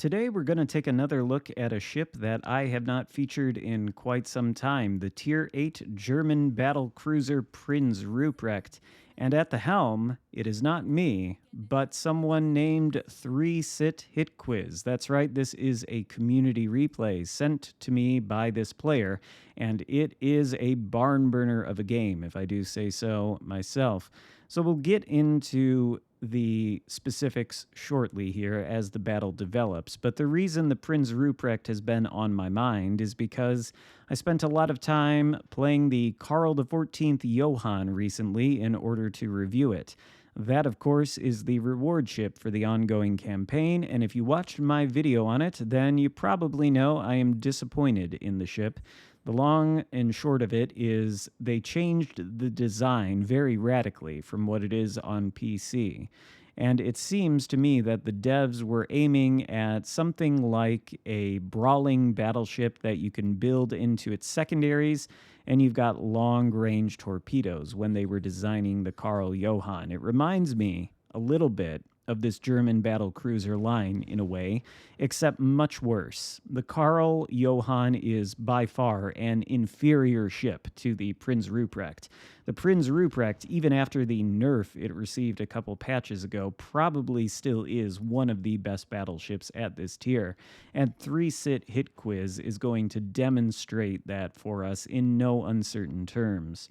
Today we're going to take another look at a ship that I have not featured in quite some time, the Tier 8 German battle cruiser Prinz Rupprecht. And at the helm, it is not me, but someone named 3-Sit Hit Quiz. That's right, this is a community replay sent to me by this player, and it is a barn burner of a game, if I do say so myself. So we'll get into the specifics shortly here as the battle develops, but the reason the Prinz Rupprecht has been on my mind is because I spent a lot of time playing the Karl XIV Johann recently in order to review it. That, of course, is the reward ship for the ongoing campaign, and if you watched my video on it, then you probably know I am disappointed in the ship. The long and short of it is they changed the design very radically from what it is on PC. And it seems to me that the devs were aiming at something like a brawling battleship that you can build into its secondaries, and you've got long-range torpedoes when they were designing the Karl Johann. It reminds me a little bit of this German battle cruiser line in a way, except much worse. The Karl Johann is by far an inferior ship to the Prinz Rupprecht. The Prinz Rupprecht, even after the nerf it received a couple patches ago, probably still is one of the best battleships at this tier, and 3-Sit Hit Quiz is going to demonstrate that for us in no uncertain terms.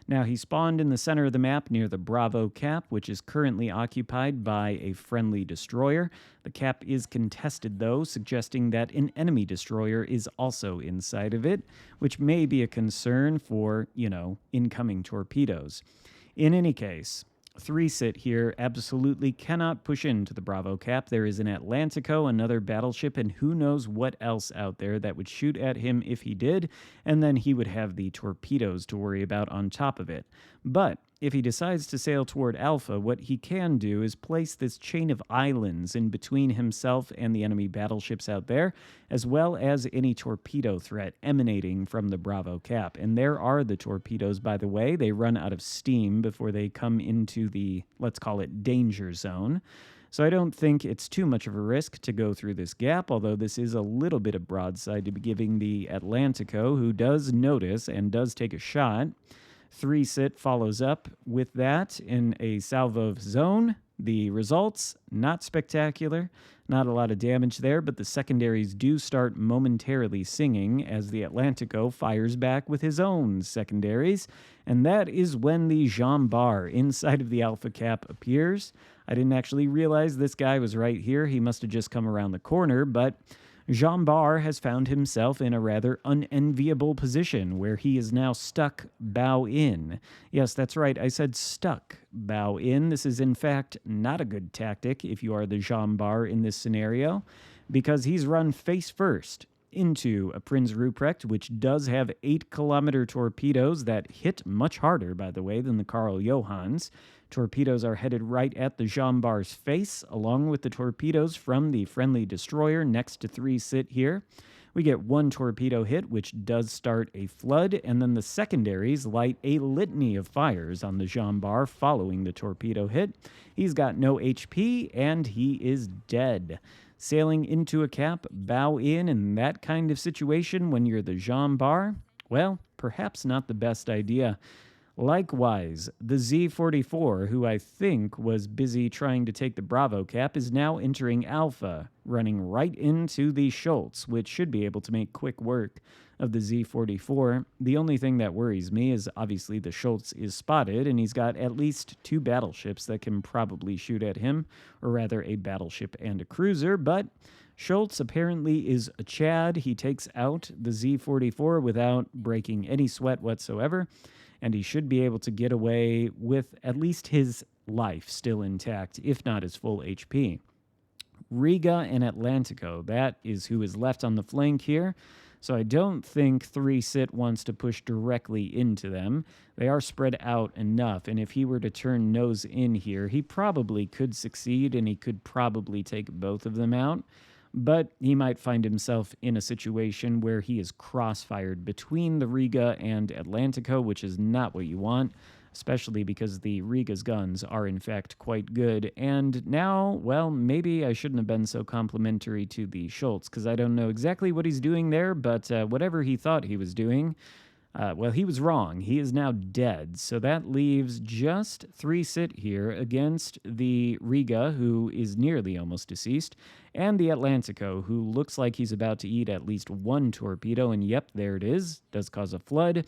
Now, he spawned in the center of the map near the Bravo cap, which is currently occupied by a friendly destroyer. The cap is contested, though, suggesting that an enemy destroyer is also inside of it, which may be a concern for, incoming torpedoes. In any case, 3-Sit here absolutely cannot push into the Bravo cap. There is an Atlantico, another battleship, and who knows what else out there that would shoot at him if he did, and then he would have the torpedoes to worry about on top of it. But if he decides to sail toward Alpha, what he can do is place this chain of islands in between himself and the enemy battleships out there, as well as any torpedo threat emanating from the Bravo cap. And there are the torpedoes, by the way. They run out of steam before they come into the, let's call it, danger zone. So I don't think it's too much of a risk to go through this gap, although this is a little bit of broadside to be giving the Atlantico, who does notice and does take a shot. 3-Sit follows up with that in a salvo of zone. The results, not spectacular, not a lot of damage there, but the secondaries do start momentarily singing as the Atlantico fires back with his own secondaries, and that is when the Jean Bar inside of the Alpha cap appears. I didn't actually realize this guy was right here. He must have just come around the corner, but Jean Bar has found himself in a rather unenviable position where he is now stuck bow in. Yes, that's right, I said stuck bow in. This is in fact not a good tactic if you are the Jean Bar in this scenario, because he's run face first into a Prinz Rupprecht, which does have 8-kilometer torpedoes that hit much harder, by the way, than the Karl Johanns. Torpedoes are headed right at the Jean Bar's face, along with the torpedoes from the friendly destroyer next to 3-Sit here. We get one torpedo hit, which does start a flood, and then the secondaries light a litany of fires on the Jean Bar following the torpedo hit. He's got no HP, and he is dead. Sailing into a cap, bow in that kind of situation when you're the Jean Bar, well, perhaps not the best idea. Likewise, the Z-44, who I think was busy trying to take the Bravo cap, is now entering Alpha, running right into the Schultz, which should be able to make quick work of the Z-44. The only thing that worries me is obviously the Schultz is spotted, and he's got at least 2 battleships that can probably shoot at him, or rather a battleship and a cruiser, but Schultz apparently is a Chad. He takes out the Z-44 without breaking any sweat whatsoever, and he should be able to get away with at least his life still intact, if not his full HP. Riga and Atlantico, that is who is left on the flank here. So I don't think 3-Sit wants to push directly into them. They are spread out enough, and if he were to turn nose in here, he probably could succeed, and he could probably take both of them out. But he might find himself in a situation where he is crossfired between the Riga and Atlantico, which is not what you want, especially because the Riga's guns are in fact quite good. And now, well, maybe I shouldn't have been so complimentary to the Schultz, because I don't know exactly what he's doing there, but whatever he thought he was doing, well, he was wrong. He is now dead. So that leaves just 3 sit here against the Riga, who is nearly almost deceased, and the Atlantico, who looks like he's about to eat at least 1 torpedo. And yep, there it is. Does cause a flood.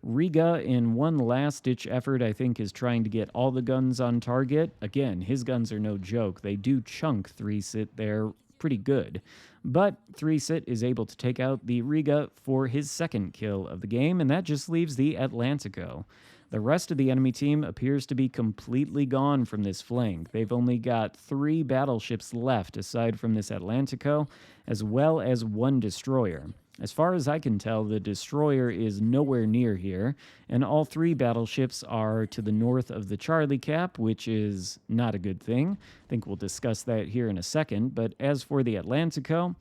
Riga, in one last-ditch effort, I think, is trying to get all the guns on target. Again, his guns are no joke. They do chunk 3 sit there pretty good. But 3 sit is able to take out the Riga for his second kill of the game, and that just leaves the Atlantico. The rest of the enemy team appears to be completely gone from this flank. They've only got 3 battleships left aside from this Atlantico, as well as 1 destroyer. As far as I can tell, the destroyer is nowhere near here, and all 3 battleships are to the north of the Charlie Cap, which is not a good thing. I think we'll discuss that here in a second. But as for the Atlantico,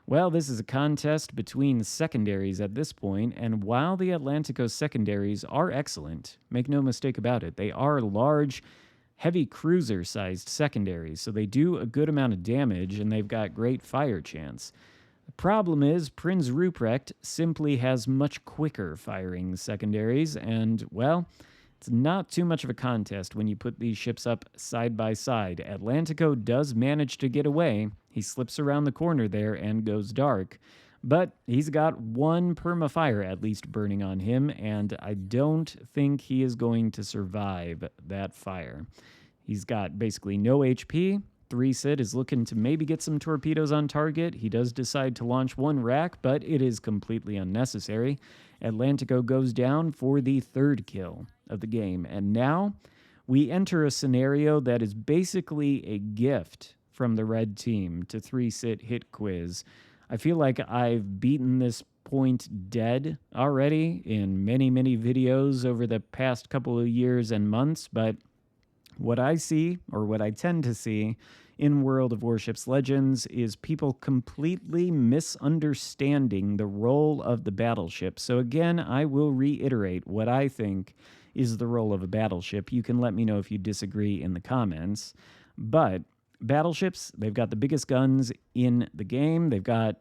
well, this is a contest between secondaries at this point, and while the Atlantico's secondaries are excellent, make no mistake about it, they are large, heavy cruiser-sized secondaries, so they do a good amount of damage, and they've got great fire chance. The problem is Prinz Rupprecht simply has much quicker firing secondaries, and, well, it's not too much of a contest when you put these ships up side by side. Atlantico does manage to get away. He slips around the corner there and goes dark, but he's got 1 perma-fire at least burning on him, and I don't think he is going to survive that fire. He's got basically no HP. 3 sit is looking to maybe get some torpedoes on target. He does decide to launch 1 rack, but it is completely unnecessary. Atlantico goes down for the 3rd kill of the game. And now we enter a scenario that is basically a gift from the red team to 3 sit hit quiz. I feel like I've beaten this point dead already in many, many videos over the past couple of years and months, but what I see, or what I tend to see, in World of Warships Legends is people completely misunderstanding the role of the battleship. So again, I will reiterate what I think is the role of a battleship. You can let me know if you disagree in the comments. But battleships, they've got the biggest guns in the game. They've got,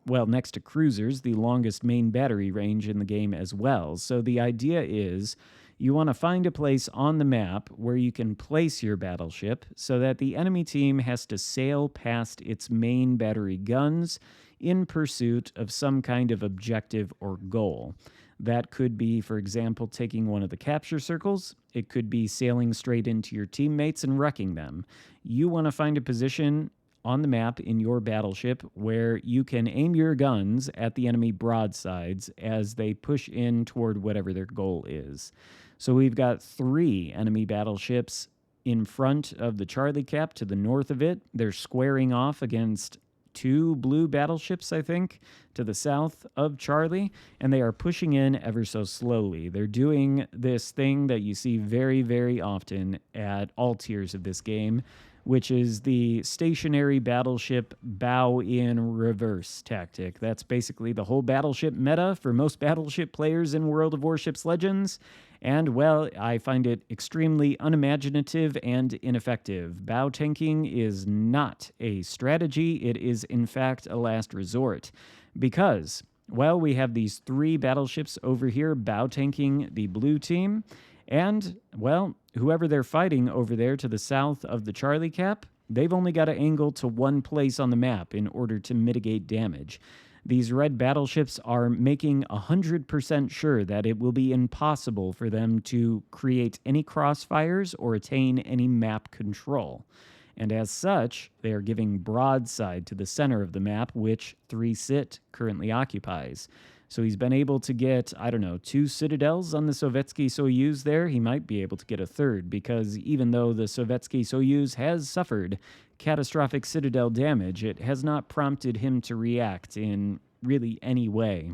well, next to cruisers, the longest main battery range in the game as well. So the idea is you want to find a place on the map where you can place your battleship so that the enemy team has to sail past its main battery guns in pursuit of some kind of objective or goal. That could be, for example, taking one of the capture circles. It could be sailing straight into your teammates and wrecking them. You want to find a position on the map in your battleship where you can aim your guns at the enemy broadsides as they push in toward whatever their goal is. So we've got 3 enemy battleships in front of the Charlie Cap to the north of it. They're squaring off against 2 blue battleships, I think, to the south of Charlie, and they are pushing in ever so slowly. They're doing this thing that you see very, very often at all tiers of this game, which is the stationary battleship bow in reverse tactic. That's basically the whole battleship meta for most battleship players in World of Warships Legends. And, well, I find it extremely unimaginative and ineffective. Bow tanking is not a strategy. It is, in fact, a last resort. Because, well, we have these 3 battleships over here bow tanking the blue team. And, well, whoever they're fighting over there to the south of the Charlie Cap, they've only got to angle to 1 place on the map in order to mitigate damage. These red battleships are making 100% sure that it will be impossible for them to create any crossfires or attain any map control. And as such, they are giving broadside to the center of the map, which 3 sit currently occupies. So he's been able to get, I don't know, 2 citadels on the Sovietsky Soyuz there. He might be able to get a 3rd, because even though the Sovietsky Soyuz has suffered catastrophic citadel damage, it has not prompted him to react in really any way.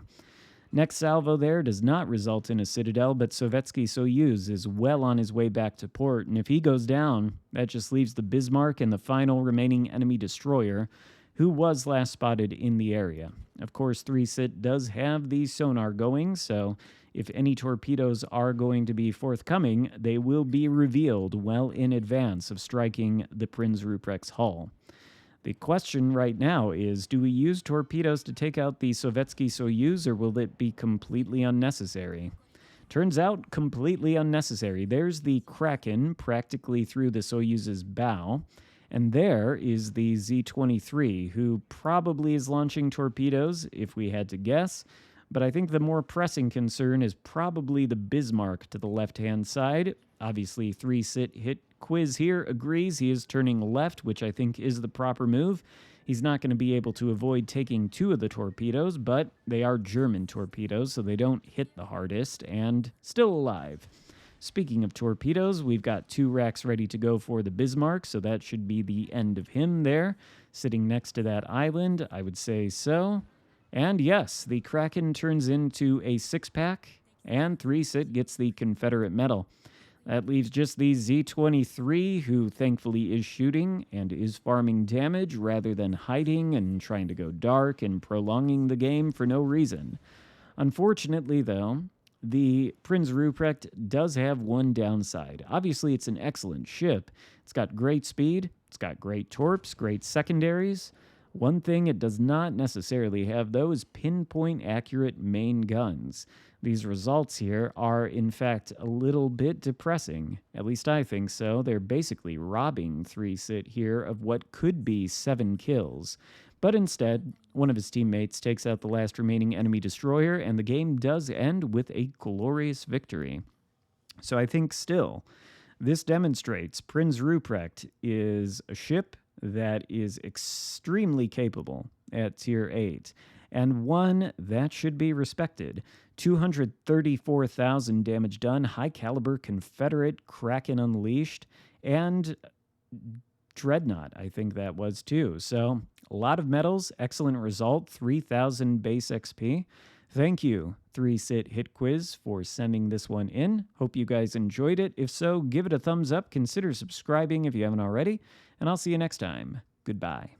Next salvo there does not result in a citadel, but Sovietsky Soyuz is well on his way back to port, and if he goes down, that just leaves the Bismarck and the final remaining enemy destroyer, who was last spotted in the area. Of course, 3 sit does have the sonar going, so If any torpedoes are going to be forthcoming, they will be revealed well in advance of striking the Prinz Rupprecht's hull. The question right now is, do we use torpedoes to take out the Sovietsky Soyuz, or will it be completely unnecessary? Turns out, completely unnecessary. There's the Kraken practically through the Soyuz's bow, and there is the Z-23, who probably is launching torpedoes, if we had to guess, but I think the more pressing concern is probably the Bismarck to the left-hand side. Obviously, 3-sit hit quiz here agrees he is turning left, which I think is the proper move. He's not going to be able to avoid taking 2 of the torpedoes, but they are German torpedoes, so they don't hit the hardest, and still alive. Speaking of torpedoes, we've got 2 racks ready to go for the Bismarck, so that should be the end of him there. Sitting next to that island, I would say so. And yes, the Kraken turns into a 6-pack, and 3-sit gets the Confederate medal. That leaves just the Z-23, who thankfully is shooting and is farming damage rather than hiding and trying to go dark and prolonging the game for no reason. Unfortunately, though, the Prinz Rupprecht does have one downside. Obviously, it's an excellent ship. It's got great speed, it's got great torps, great secondaries. One thing it does not necessarily have, though, is pinpoint accurate main guns. These results here are, in fact, a little bit depressing. At least I think so. They're basically robbing 3-sit here of what could be 7 kills. But instead, one of his teammates takes out the last remaining enemy destroyer, and the game does end with a glorious victory. So I think still, this demonstrates Prinz Rupprecht is a ship that is extremely capable at Tier 8, and one that should be respected. 234,000 damage done, high-caliber Confederate Kraken unleashed, and Dreadnought, I think that was too. So, a lot of medals, excellent result, 3,000 base XP. Thank you, 3-sit hit quiz, for sending this one in. Hope you guys enjoyed it. If so, give it a thumbs up, consider subscribing if you haven't already, and I'll see you next time. Goodbye.